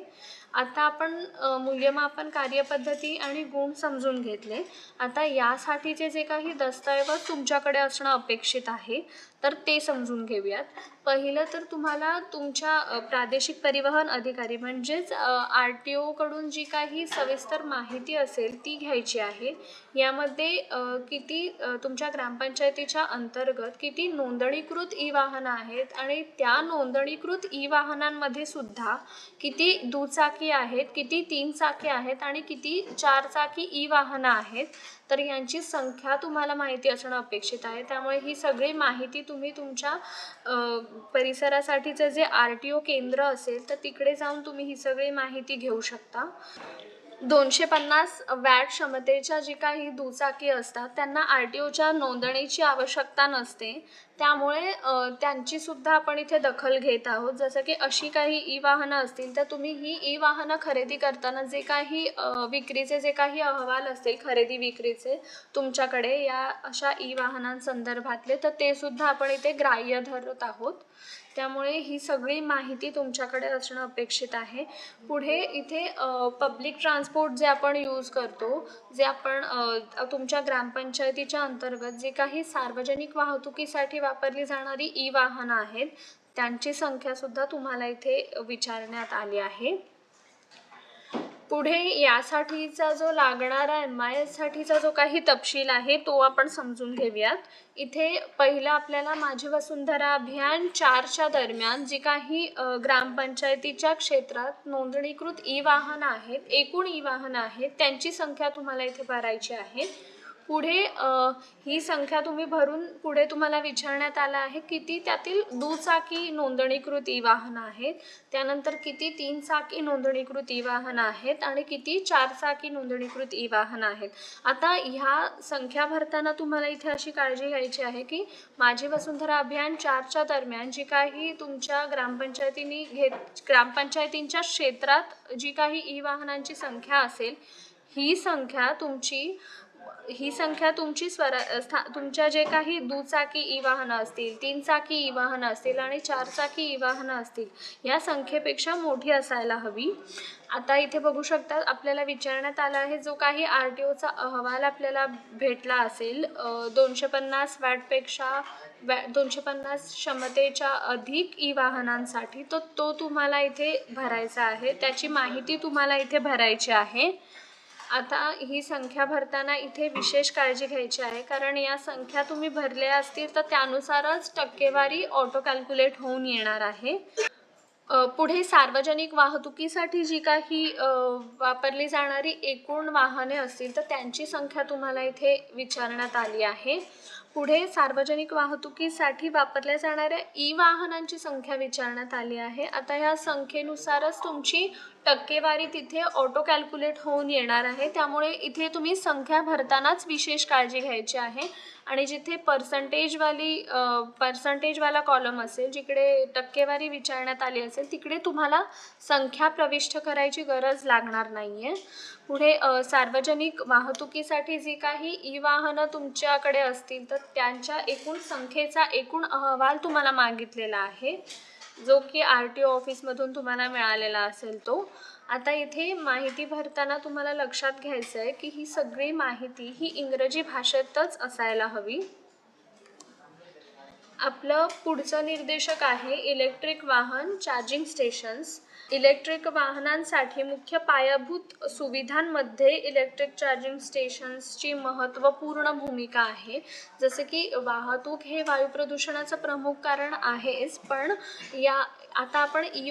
आता आपण मूल्यमापन कार्यपद्धती आणि गुण समजून घेतले. आता यासाठीचे जे काही दस्तऐवज तुमच्याकडे असणं अपेक्षित आहे तर ते समजून घेऊयात. पहिलं तर तुम्हाला तुमच्या प्रादेशिक परिवहन अधिकारी म्हणजेच RTO कडून जी काही सविस्तर माहिती असेल ती घ्यायची आहे. यामध्ये किती तुमच्या ग्रामपंचायतीच्या अंतर्गत किती नोंदणीकृत ई वाहनं आहेत आणि त्या नोंदणीकृत ई वाहनांमध्ये सुद्धा किती दुचाकी आहेत, किती 3 चाकी आहेत आणि किती 4 चाकी ई वाहनं आहेत. तर यांची संख्या तुम्हाला माहिती असणं अपेक्षित आहे. त्यामुळे ही सगळी माहिती तुम्ही तुमच्या परिसरासाठीचं जे RTO केंद्र असेल तर तिकडे जाऊन तुम्ही ही सगळी माहिती घेऊ शकता. 250 वॅट क्षमतेच्या जी काही दुचाकी असतात त्यांना RTOच्या नोंदणीची आवश्यकता नसते. त्यामुळे त्यांची सुद्धा आपण इथे दखल घेत आहोत. जसं की अशी काही ई वाहनं असतील तर तुम्ही ही ई वाहनं खरेदी करताना जे काही विक्रीचे जे काही अहवाल असतील खरेदी विक्रीचे तुमच्याकडे या अशा ई वाहनांसंदर्भातले तर ते सुद्धा आपण इथे ग्राह्य धरत आहोत. त्यामुळे ही सगळी माहिती तुमच्याकडे असणं अपेक्षित आहे. पुढे इथे पब्लिक ट्रान्सपोर्ट जे आपण यूज करतो, जे आपण तुमच्या ग्रामपंचायतीच्या अंतर्गत जे काही सार्वजनिक वाहतुकीसाठी वापरली जाणारी ई वाहनं आहेत त्यांची संख्यासुद्धा तुम्हाला इथे विचारण्यात आली आहे. पुढे यासाठीचा जो लागणारा MIS साठीचा जो काही तपशील आहे तो आपण समजून घेऊयात. इथे पहिलं आपल्याला माझी वसुंधरा अभियान 4च्या दरम्यान जी काही ग्रामपंचायतीच्या क्षेत्रात नोंदणीकृत ई वाहनं आहेत, एकूण ई वाहनं आहेत त्यांची संख्या तुम्हाला इथे भरायची आहे. पुढे ही संख्या तुम्ही भरून पुढे तुम्हाला विचारण्यात आलं आहे किती त्यातील दुचाकी नोंदणीकृत ई वाहनं आहेत, त्यानंतर किती 3 चाकी नोंदणीकृत ई वाहनं आहेत आणि किती 4 चाकी नोंदणीकृत ई वाहनं आहेत. आता ह्या संख्या भरताना तुम्हाला इथे अशी काळजी घ्यायची आहे की माझी वसुंधरा अभियान 4च्या दरम्यान जी काही तुमच्या ग्रामपंचायतींच्या क्षेत्रात जी काही ई वाहनांची संख्या असेल ही संख्या तुमची तुमच्या जे काही दुचाकी ई वाहनं असतील, 3 चाकी ई वाहनं असतील आणि 4 चाकी ई वाहनं असतील या संख्येपेक्षा मोठी असायला हवी. आता इथे बघू शकता आपल्याला विचारण्यात आलं आहे जो काही RTOचा अहवाल आपल्याला भेटला असेल 250 वॅटपेक्षा 250 क्षमतेच्या अधिक ई वाहनांसाठी तो तुम्हाला इथे भरायचा आहे. त्याची माहिती तुम्हाला इथे भरायची आहे. आता ही संख्या भरताना इथे विशेष काळजी घ्यायची आहे कारण या संख्या तुम्ही भरल्या असतील तर त्यानुसारच टक्केवारी ऑटो कॅल्क्युलेट होऊन येणार आहे. पुढे सार्वजनिक वाहतुकीसाठी जी काही वापरली जाणारी एकूण वाहने असतील तर त्यांची संख्या तुम्हाला इथे विचारण्यात आली आहे. पुढे सार्वजनिक वाहतुकीसाठी वापरल्या जाणाऱ्या ई वाहनांची संख्या विचारण्यात आली आहे. आता ह्या संख्येनुसारच तुमची टक्केवारी तिथे ऑटो कॅल्क्युलेट होऊन येणार आहे. त्यामुळे इथे तुम्ही संख्या भरतानाच विशेष काळजी घ्यायची आहे आणि जिथे पर्सेंटेजवाला कॉलम असेल जिकडे टक्केवारी विचारण्यात आली असेल तिकडे तुम्हाला संख्या प्रविष्ट करायची गरज लागणार नाही आहे. पुढे सार्वजनिक वाहतुकीसाठी जी काही ई वाहनं तुमच्याकडे असतील तर त्यांच्या एकूण संख्येचा एकूण अहवाल तुम्हाला मागितलेला आहे जो की RTO ऑफिसमधून तुम्हाला मिळालेला असेल तो. आता इथे माहिती भरताना तुम्हाला लक्षात घ्यायचं आहे की ही सगळी माहिती ही इंग्रजी भाषेतच असायला हवी. आपलं पुढचं निर्देशक आहे इलेक्ट्रिक वाहन चार्जिंग स्टेशन्स. इलेक्ट्रिक वाहनांसाठी मुख्य पायाभूत सुविधांमध्ये इलेक्ट्रिक चार्जिंग स्टेशन्सची महत्त्वपूर्ण भूमिका आहे. जसं की वाहतूक हे वायू प्रदूषणाचं प्रमुख कारण आहेच, पण आता आपण ई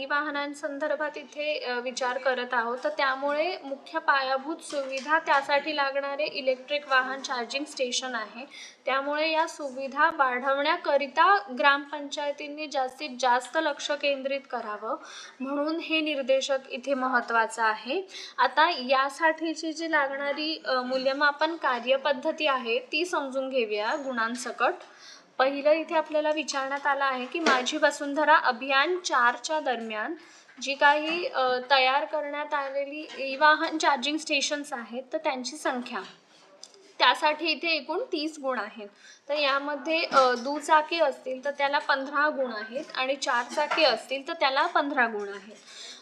वाहनांसंदर्भात इथे विचार करत आहोत. तर त्यामुळे मुख्य पायाभूत सुविधा त्यासाठी लागणारे इलेक्ट्रिक वाहन चार्जिंग स्टेशन आहे. त्यामुळे या सुविधा वाढवण्याकरिता ग्रामपंचायतींनी जास्तीत जास्त लक्ष केंद्रित करावं, म्हणून हे निर्देशक इथे महत्त्वाचं आहे. आता यासाठीची जी लागणारी मूल्यमापन कार्यपद्धती आहे ती समजून घेऊया गुणांसकट. पहिलं इथे आपल्याला विचारण्यात आलं आहे की माझी वसुंधरा अभियान 4च्या दरम्यान जी काही तयार करण्यात आलेली ई वाहन चार्जिंग स्टेशन्स आहेत तर त्यांची संख्या. त्यासाठी इथे एकूण 30 गुण आहेत. तर यामध्ये दुचाकी असतील तर त्याला 15 गुण आहेत आणि 4 चाकी असतील तर त्याला 15 गुण आहेत.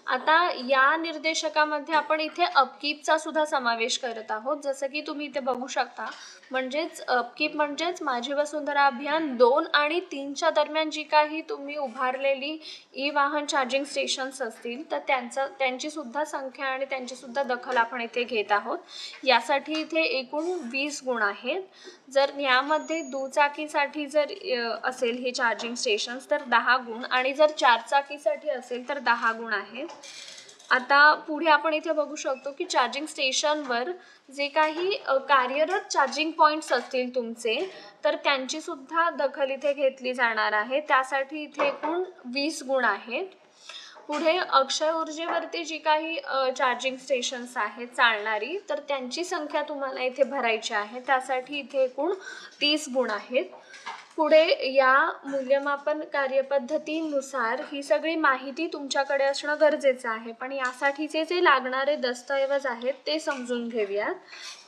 आता या निर्देशकामध्ये आपण इथे अपकीपचा सुद्धा समावेश करत आहोत. जसं की तुम्ही इथे बघू शकता, म्हणजेच अपकीप म्हणजेच माझी वसुंधरा अभियान 2 आणि 3च्या दरम्यान जी काही तुम्ही उभारलेली ई वाहन चार्जिंग स्टेशन्स असतील तर त्यांची सुद्धा संख्या आणि त्यांची सुद्धा दखल आपण इथे घेत आहोत. यासाठी इथे एकूण 20 गुण आहेत. जर यामध्ये दुचाकीसाठी जर असेल हे चार्जिंग स्टेशन्स तर 10 गुण आणि जर 4 चाकीसाठी असेल तर 10 गुण आहेत. आता पुढे आपण इथे बघू शकतो की चार्जिंग स्टेशनवर जे काही कार्यरत चार्जिंग पॉईंट्स असतील तुमचे तर त्यांची सुद्धा दखल इथे घेतली जाणार आहे. त्यासाठी इथे एकूण 20 गुण आहेत. पुढे अक्षय ऊर्जेवरती जी काही चार्जिंग स्टेशन्स आहेत चालणारी तर त्यांची संख्या तुम्हाला इथे भरायची आहे. त्यासाठी इथे एकूण 30 गुण आहेत. पुढे या मूल्यमापन कार्यपद्धतीनुसार ही सगळी माहिती तुमच्याकडे असणं गरजेचं आहे, पण यासाठीचे जे लागणारे दस्तऐवज आहेत ते समजून घेऊयात.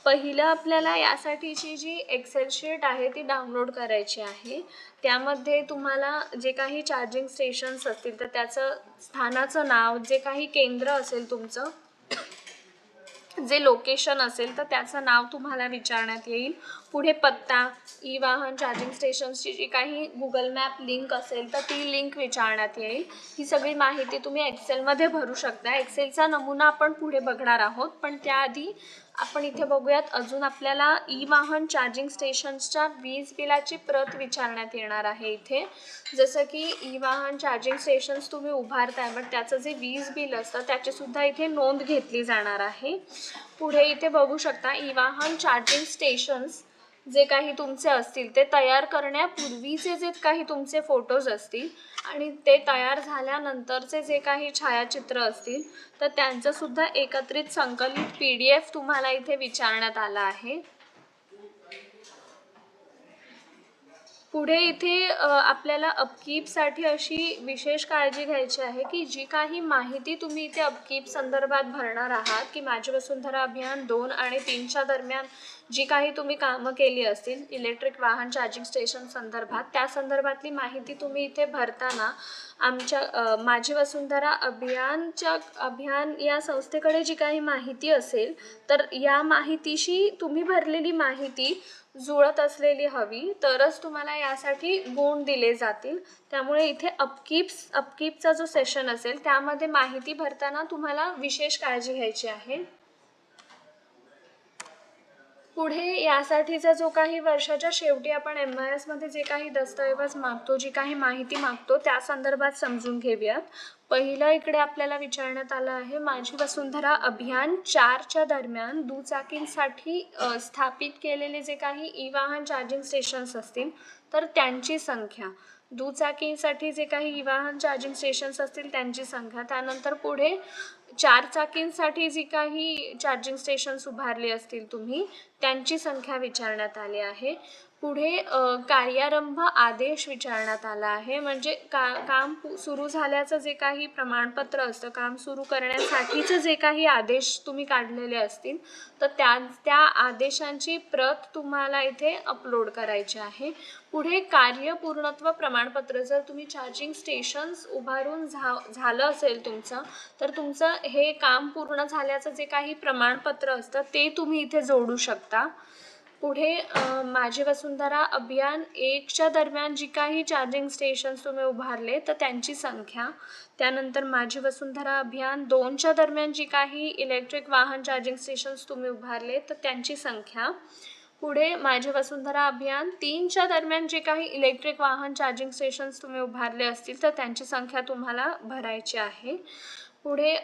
पहिलं आपल्याला यासाठीची जी एक्सेल शीट आहे ती डाउनलोड करायची आहे. त्यामध्ये तुम्हाला जे काही चार्जिंग स्टेशन्स असतील तर त्याचं स्थानाचं नाव, जे काही केंद्र असेल तुमचं, जे लोकेशन असेल तर त्याचं नाव तुम्हाला विचारण्यात येईल. पुढे पत्ता, ई वाहन चार्जिंग स्टेशन्सची जी काही गुगल मॅप लिंक असेल तर ती लिंक विचारण्यात येईल. ही सगळी माहिती तुम्ही एक्सेलमध्ये भरू शकता. एक्सेलचा नमुना आपण पुढे बघणार आहोत, पण त्याआधी आपण इथे बघूयात अजून आपल्याला ई वाहन चार्जिंग स्टेशन्सच्या वीज बिलाची प्रत विचारण्यात येणार आहे इथे. जसं की ई वाहन चार्जिंग स्टेशन्स तुम्ही उभारताय बट त्याचं जे वीज बिल असतं त्याचीसुद्धा इथे नोंद घेतली जाणार आहे. पुढे इथे बघू शकता ई वाहन चार्जिंग स्टेशन्स जे काही तुमचे असतील ते तयार करण्यापूर्वीचे जे काही तुमचे फोटोज असतील आणि ते तयार झाल्यानंतरचे जे काही छायाचित्र असतील तर त्यांचंसुद्धा एकत्रित संकलित PDF तुम्हाला इथे विचारण्यात आलं आहे. पुढे इथे आपल्याला अपकीपसाठी अशी विशेष काळजी घ्यायची आहे की जी काही माहिती तुम्ही इथे अपकीप संदर्भात भरणार आहात की माझी वसुंधरा अभियान 2 आणि 3च्या दरम्यान जी काही तुम्ही कामं केली असतील इलेक्ट्रिक वाहन चार्जिंग स्टेशन संदर्भात, त्या संदर्भातली माहिती तुम्ही इथे भरताना आमच्या माझी वसुंधरा अभियान या संस्थेकडे जी काही माहिती असेल तर या माहितीशी तुम्ही भरलेली माहिती जुळत असलेली हवी, तरच तुम्हाला यासाठी गुण दिले जातील. त्यामुळे इथे अपकीपचा जो सेशन असेल त्यामध्ये माहिती भरताना तुम्हाला विशेष काळजी घ्यायची आहे. पुढे यासाठीचा जो काही वर्षाच्या शेवटी आपण MIS मध्ये जे काही दस्तऐवज मागतो, जी काही माहिती मागतो त्या संदर्भात समजून घेऊयात. पहिलं इकडे आपल्याला विचारण्यात आलं आहे माझी वसुंधरा अभियान 4च्या दरम्यान दुचाकींसाठी स्थापित केलेले जे काही ई वाहन चार्जिंग स्टेशन्स असतील तर त्यांची संख्या. दुचाकींसाठी जे काही ई वाहन चार्जिंग स्टेशन्स असतील त्यांची संख्या. त्यानंतर पुढे 4 चाकींसाठी जी काही चार्जिंग स्टेशन्स उभारली असतील तुम्ही त्यांची संख्या विचारण्यात आली आहे. पुढे कार्यारंभ आदेश विचारण्यात आला आहे, म्हणजे काम सुरू झाल्याचं जे काही प्रमाणपत्र असतं, काम सुरू करण्यासाठीचे जे काही आदेश तुम्ही काढलेले असतील तर त्या आदेशांची प्रत तुम्हाला इथे अपलोड करायची आहे. पुढे कार्यपूर्णत्व प्रमाणपत्र, जर तुम्ही चार्जिंग स्टेशन्स उभारून झालं असेल तुमचं तर तुमचं हे काम पूर्ण झाल्याचं जे काही प्रमाणपत्र असतं ते तुम्ही इथे जोडू शकता. पुढे माझी वसुंधरा अभियान 1च्या दरम्यान जी काही चार्जिंग स्टेशन्स तुम्ही उभारले तर त्यांची संख्या, त्यानंतर माझी वसुंधरा अभियान 2च्या दरम्यान जी काही इलेक्ट्रिक वाहन चार्जिंग स्टेशन्स तुम्ही उभारले तर त्यांची संख्या, पुढे माझी वसुंधरा अभियान 3च्या दरम्यान जे काही इलेक्ट्रिक वाहन चार्जिंग स्टेशन्स तुम्ही उभारले असतील तर त्यांची संख्या तुम्हाला भरायची आहे. पुढे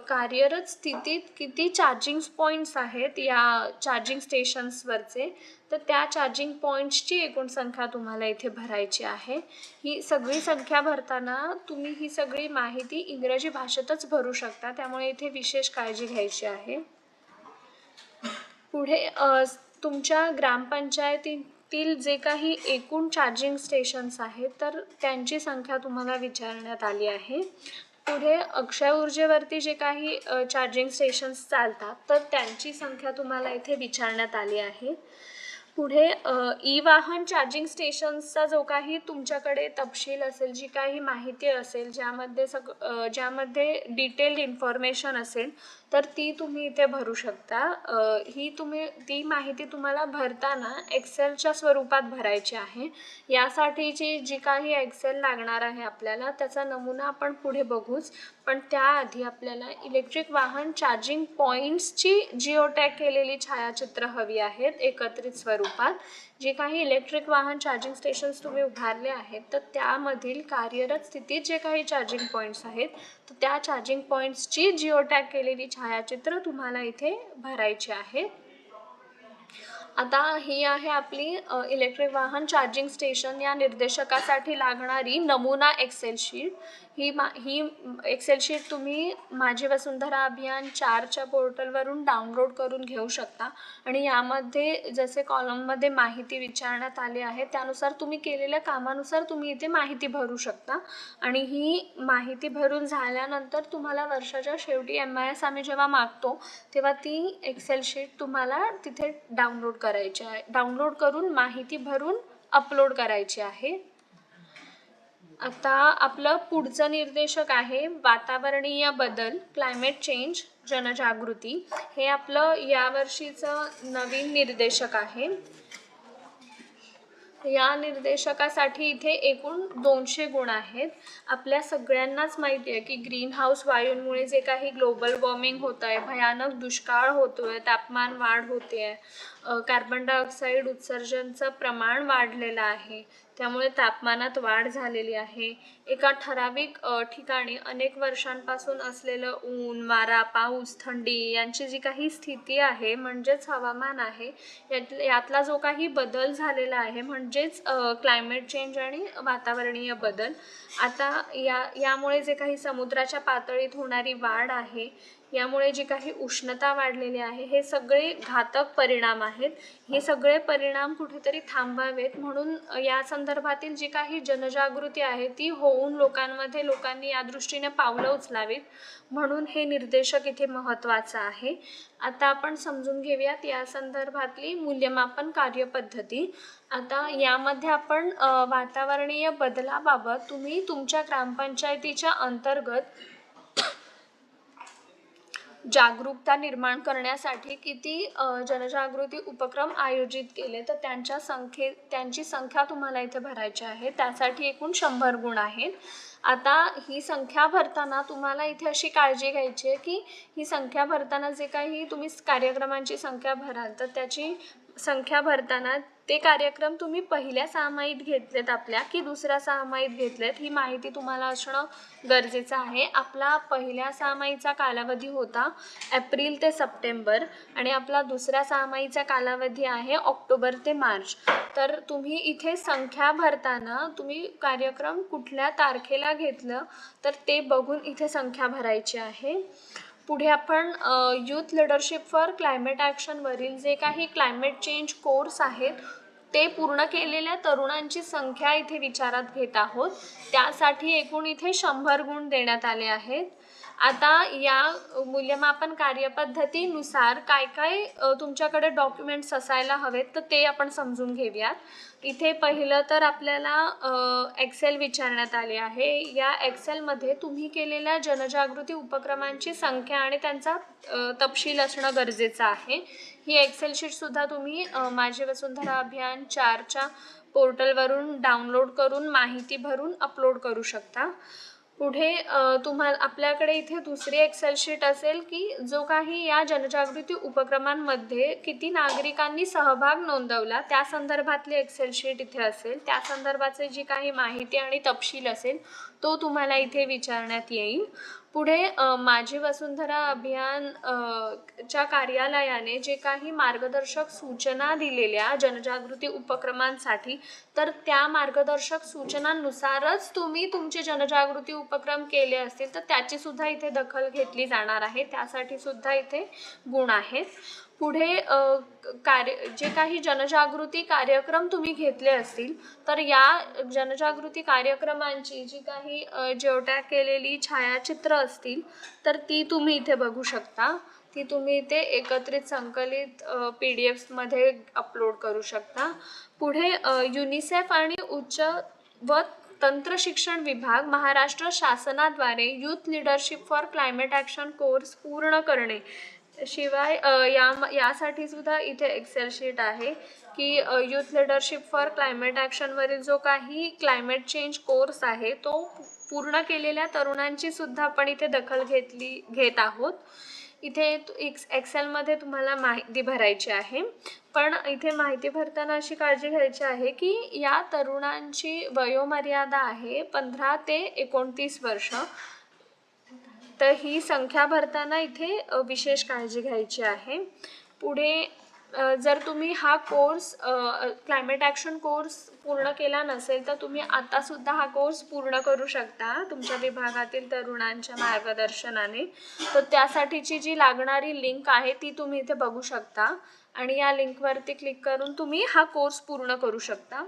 कार्यरत स्थितीत किती चार्जिंग पॉईंट्स आहेत या चार्जिंग स्टेशन्सवरचे, तर त्या चार्जिंग पॉईंट्सची एकूण संख्या तुम्हाला इथे भरायची आहे. ही सगळी संख्या भरताना तुम्ही ही सगळी माहिती इंग्रजी भाषेतच भरू शकता, त्यामुळे इथे विशेष काळजी घ्यायची आहे. पुढे तुमच्या ग्रामपंचायतीतील जे काही एकूण चार्जिंग स्टेशन्स आहेत तर त्यांची संख्या तुम्हाला विचारण्यात आली आहे. पुढे अक्षय ऊर्जेवरती जे काही चार्जिंग स्टेशन्स चालतात तर त्यांची संख्या तुम्हाला इथे विचारण्यात आली आहे. पुढे ई वाहन चार्जिंग स्टेशन्सचा जो काही तुमच्याकडे तपशील असेल, जी काही माहिती असेल, ज्यामध्ये डिटेल्ड इन्फॉर्मेशन असेल तर ती तुम्ही इथे भरू शकता. ती माहिती तुम्हाला भरताना एक्सेलच्या स्वरूपात भरायची आहे. यासाठीची जी काही एक्सेल लागणार आहे आपल्याला त्याचा नमुना आपण पुढे बघूच, पण त्याआधी आपल्याला इलेक्ट्रिक वाहन चार्जिंग पॉईंट्सची जिओटॅग केलेली छायाचित्र हवी आहेत एकत्रित स्वरूपात. जे काही इलेक्ट्रिक वाहन चार्जिंग स्टेशन्स तुम्ही उभारले आहेत तर त्यामधील कार्यरत स्थितीत जे काही चार्जिंग पॉईंट्स आहेत तर त्या चार्जिंग पॉईंट्सची जिओटॅग केलेली छायाचित्र तुम्हाला इथे भरायची आहे. आता ही आहे आपली इलेक्ट्रिक वाहन चार्जिंग स्टेशन या निर्देशकासाठी लागणारी नमुना एक्सेल शीट. ही एक्सेल शीट तुम्ही माझी वसुंधरा अभियान 4च्या पोर्टलवरून डाउनलोड करून घेऊ शकता आणि यामध्ये जसे कॉलममध्ये माहिती विचारण्यात आली आहे त्यानुसार तुम्ही केलेल्या कामानुसार तुम्ही इथे माहिती भरू शकता आणि ही माहिती भरून झाल्यानंतर तुम्हाला वर्षाच्या शेवटी MIS आम्ही जेव्हा मागतो तेव्हा ती एक्सेल शीट तुम्हाला तिथे डाउनलोड करायची आहे. डाउनलोड करून माहिती भरून अपलोड करायची आहे. आता आपलं पुढचं निर्देशक आहे वातावरणीय बदल, क्लायमेट चेंज, जनजागृती. हे आपलं यावर्षीचं नवीन निर्देशक आहे. या निर्देशकासाठी इथे एकूण 200 गुण आहेत. आपल्या सगळ्यांनाच माहिती आहे की ग्रीन हाऊस वायूंमुळे जे काही ग्लोबल वॉर्मिंग होत आहे, भयानक दुष्काळ होतोय, तापमान वाढ होते आहे, कार्बन डायऑक्साईड उत्सर्जनचं प्रमाण वाढलेलं आहे, त्यामुळे तापमानात वाढ झालेली आहे. एका ठराविक ठिकाणी अनेक वर्षांपासून असलेलं ऊन, वारा, पाऊस, थंडी यांची जी काही स्थिती आहे म्हणजेच हवामान आहे, यातला जो काही बदल झालेला आहे म्हणजेच क्लायमेट चेंज आणि वातावरणीय बदल. आता यामुळे जे काही समुद्राच्या पातळीत होणारी वाढ आहे, यामुळे जी काही उष्णता वाढलेली आहे, हे सगळे घातक परिणाम आहेत. हे सगळे परिणाम कुठेतरी थांबावेत म्हणून या संदर्भातील जी काही जनजागृती आहे ती होऊन लोकांनी या दृष्टीने पावलं उचलावीत म्हणून हे निर्देशक इथे महत्त्वाचं आहे. आता आपण समजून घेऊयात या संदर्भातली मूल्यमापन कार्यपद्धती. आता यामध्ये आपण वातावरणीय बदलाबाबत तुम्ही तुमच्या ग्रामपंचायतीच्या अंतर्गत जागरूकता निर्माण करण्यासाठी किती जनजागृती उपक्रम आयोजित केले तर त्यांची संख्या तुम्हाला इथे भरायची आहे. त्यासाठी एकूण 100 गुण आहेत. आता ही संख्या भरताना तुम्हाला इथे अशी काळजी घ्यायची आहे की ही संख्या भरताना जे काही तुम्ही कार्यक्रमांची संख्या भराल तर त्याची संख्या भरताना ते कार्यक्रम तुम्ही पहिल्या सहामाहीत घेतलेत आपल्या की दुसऱ्या सहामाहीत घेतलेत ही माहिती तुम्हाला असणं गरजेचं आहे. आपला पहिल्या सहामाहीचा कालावधी होता एप्रिल ते सप्टेंबर आणि आपला दुसऱ्या सहामाहीचा कालावधी आहे ऑक्टोबर ते मार्च. तर तुम्ही इथे संख्या भरताना तुम्ही कार्यक्रम कुठल्या तारखेला घेतलं तर ते बघून इथे संख्या भरायची आहे. पुढे आपण यूथ लीडरशिप फॉर क्लायमेट ॲक्शनवरील जे काही क्लायमेट चेंज कोर्स आहेत ते पूर्ण केलेल्या तरुणांची संख्या इथे विचारात घेत आहोत. त्यासाठी एकूण इथे 100 गुण देण्यात आले आहेत. आता या मूल्यमापन कार्यपद्धतीनुसार काय काय तुमच्याकडे डॉक्युमेंट्स असायला हवेत तर ते आपण समजून घेऊयात. इथे पहिलं तर आपल्याला एक्सेल विचारण्यात आले आहे. या एक्सेलमध्ये तुम्ही केलेल्या जनजागृती उपक्रमांची संख्या आणि त्यांचा तपशील असणं गरजेचं आहे. ही एक्सेल शीटसुद्धा तुम्ही माझी वसुंधरा अभियान 4च्या पोर्टलवरून डाउनलोड करून माहिती भरून अपलोड करू शकता. पुढे आपल्याकडे इथे दुसरी एक्सेल शीट असेल की जो काही या जनजागृती उपक्रमांमध्ये किती नागरिकांनी सहभाग नोंदवला त्या संदर्भातली एक्सेल शीट इथे असेल. त्या संदर्भाचे जी काही माहिती आणि तपशील असेल तो तुम्हाला इथे विचारण्यात येईल. पुढे माझी वसुंधरा अभियान च्या कार्यालयाने जे काही मार्गदर्शक सूचना दिलेल्या जनजागृती उपक्रमांसाठी तर त्या मार्गदर्शक सूचनांनुसारच तुम्ही तुमचे जनजागृती उपक्रम केले असतील तर त्याची सुद्धा इथे दखल घेतली जाणार आहे. त्यासाठी सुद्धा इथे गुण आहेत. पुढे जे काही जनजागृती कार्यक्रम तुम्ही घेतले असतील तर या जनजागृती कार्यक्रमांची जी काही जिओटॅग केलेली छायाचित्र असतील तर ती तुम्ही इथे बघू शकता. ती तुम्ही इथे एकत्रित संकलित PDF मध्ये अपलोड करू शकता. पुढे युनिसेफ आणि उच्च व तंत्र शिक्षण विभाग महाराष्ट्र शासनाद्वारे youth leadership for climate action course पूर्ण करणे शिवाय यासाठी सुद्धा इथे एक्सेल शीट आहे की यूथ लीडरशिप फॉर क्लायमेट ॲक्शनवरील जो काही क्लायमेट चेंज कोर्स आहे तो पूर्ण केलेल्या तरुणांची सुद्धा आपण इथे दखल घेत आहोत. इथे एक्सेलमध्ये तुम्हाला माहिती भरायची आहे. पण इथे माहिती भरताना अशी काळजी घ्यायची आहे की या तरुणांची वयोमर्यादा आहे 15 ते 29 वर्ष. तर ही संख्या भरताना इथे विशेष काळजी घ्यायची आहे. पुढे जर तुम्ही हा कोर्स क्लायमेट ॲक्शन कोर्स पूर्ण केला नसेल तर तुम्ही आतासुद्धा हा कोर्स पूर्ण करू शकता तुमच्या विभागातील तरुणांच्या मार्गदर्शनाने. तर त्यासाठीची जी लागणारी लिंक आहे ती तुम्ही इथे बघू शकता आणि या लिंकवरती क्लिक करून तुम्ही हा कोर्स पूर्ण करू शकता.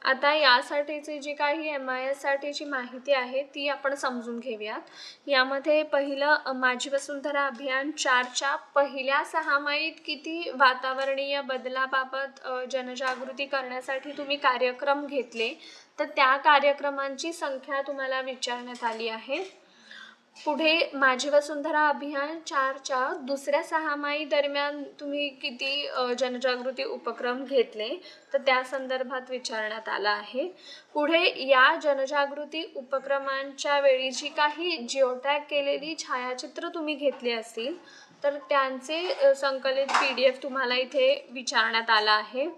आता यासाठीची जी काही MIS साठीची माहिती आहे ती आपण समजून घेऊयात. यामध्ये पहिलं माझी वसुंधरा अभियान 4च्या पहिल्या 6 महिन्यात किती वातावरणीय बदलाबाबत जनजागृती करण्यासाठी तुम्ही कार्यक्रम घेतले तर त्या कार्यक्रमांची संख्या तुम्हाला विचारण्यात आली आहे. पुढे माझी वसुंधरा अभियान 4च्या दुसऱ्या 6 महिन्या दरम्यान तुम्ही किती जनजागृती उपक्रम घेतले तर त्या संदर्भात विचारण्यात आला आहे. पुढे या जनजागृती उपक्रमांच्या वेळी जी काही जिओटॅग केलेली छायाचित्र तुम्ही घेतली असतील तर त्यांचे संकलित PDF तुम्हाला इथे विचारण्यात आला आहे.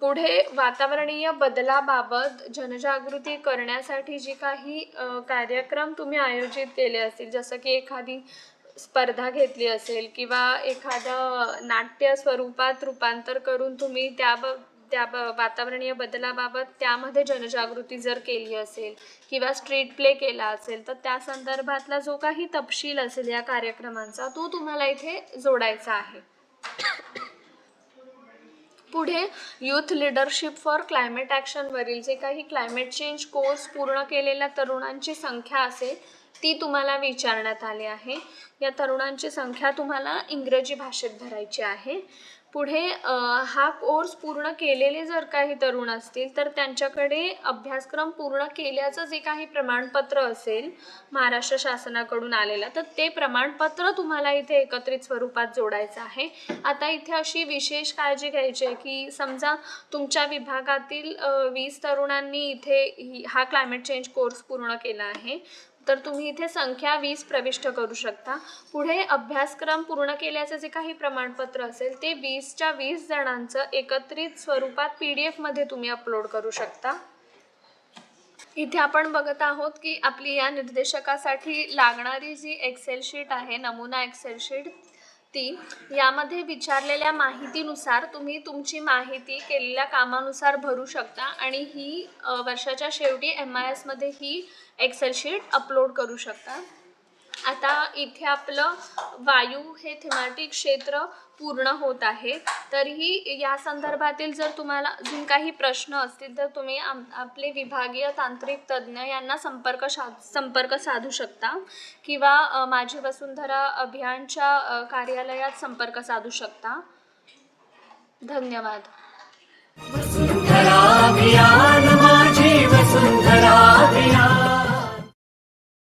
पुढे वातावरणीय बदलाबाबत जनजागृती करण्यासाठी जी काही कार्यक्रम तुम्ही आयोजित केले असतील जसं की एखादी स्पर्धा घेतली असेल किंवा एखादं नाट्य स्वरूपात रूपांतर करून तुम्ही त्या वातावरणीय बदलाबाबत त्यामध्ये जनजागृती जर केली असेल किंवा स्ट्रीट प्ले केला असेल तर त्या संदर्भातला जो काही तपशील असेल या कार्यक्रमांचा तो तुम्हाला इथे जोडायचा आहे. पुढे यूथ लीडरशिप फॉर क्लायमेट ॲक्शनवरील जे काही क्लायमेट चेंज कोर्स पूर्ण केलेल्या तरुणांची संख्या असेल ती तुम्हाला विचारण्यात आली आहे. या तरुणांची संख्या तुम्हाला इंग्रजी भाषेत भरायची आहे. पुढे हा कोर्स पूर्ण केलेले जर काही तरुण असतील तर त्यांच्याकडे अभ्यासक्रम पूर्ण केल्याचं जे काही प्रमाणपत्र असेल महाराष्ट्र शासनाकडून आलेलं तर ते प्रमाणपत्र तुम्हाला इथे एकत्रित स्वरूपात जोडायचं आहे. आता इथे अशी विशेष काळजी घ्यायची आहे की समजा तुमच्या विभागातील 20 तरुणांनी इथे हा क्लायमेट चेंज कोर्स पूर्ण केला आहे तर तुम्ही इथे संख्या 20 प्रविष्ट करू शकता. पुढे अभ्यासक्रम पूर्ण केल्याचं जे काही प्रमाणपत्र असेल ते 20च्या 20 जणांचं एकत्रित स्वरूपात PDF मध्ये तुम्ही अपलोड करू शकता. इथे आपण बघत आहोत की आपली या निर्देशकासाठी लागणारी जी एक्सेल शीट आहे नमुना एक्सेल शीट ती यामध्ये विचारलेल्या माहितीनुसार तुम्ही तुमची माहिती केलेल्या कामानुसार भरू शकता आणि ही वर्षाच्या शेवटी MIS मध्ये ही एक्सेल शीट अपलोड करू शकता. आता इथे आपलं वायू हे थीमॅटिक क्षेत्र पूर्ण होत आहे. तरीही या संदर्भातील जर तुम्हाला अजून काही प्रश्न असतील तर तुम्ही आपले विभागीय तांत्रिक तज्ज्ञ यांना संपर्क साधू शकता किंवा माझी वसुंधरा अभियानच्या कार्यालयात संपर्क साधू शकता. धन्यवाद. वसुंधरा अभियान, माझी वसुंधरा अभियान.